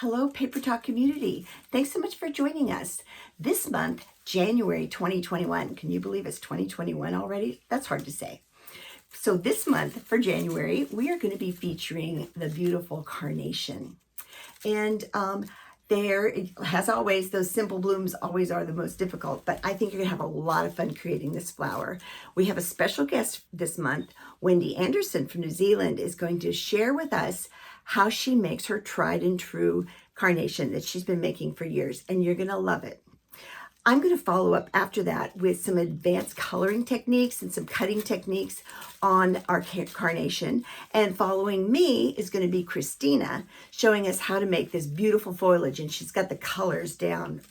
Hello, Paper Talk community. Thanks so much for joining us. This month, January 2021, can you believe it's 2021 already? That's hard to say. So this month for January, we are going to be featuring the beautiful carnation. And there, as always, those simple blooms always are the most difficult, but I think you're gonna have a lot of fun creating this flower. We have a special guest this month. Wendy Anderson from New Zealand is going to share with us how she makes her tried and true carnation that she's been making for years, and you're gonna love it. I'm going to follow up after that with some advanced coloring techniques and some cutting techniques on our carnation. And following me is going to be Christina showing us how to make this beautiful foliage. And she's got the colors down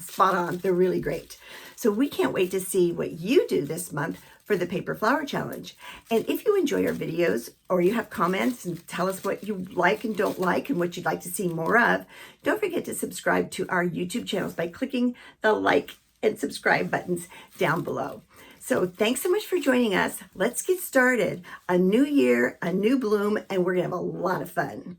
spot on. They're really great. So we can't wait to see what you do this month for the Paper Flower Challenge. And if you enjoy our videos or you have comments and tell us what you like and don't like and what you'd like to see more of, don't forget to subscribe to our YouTube channels by clicking the like and subscribe buttons down below. So thanks so much for joining us. Let's get started. A new year, a new bloom, and we're gonna have a lot of fun.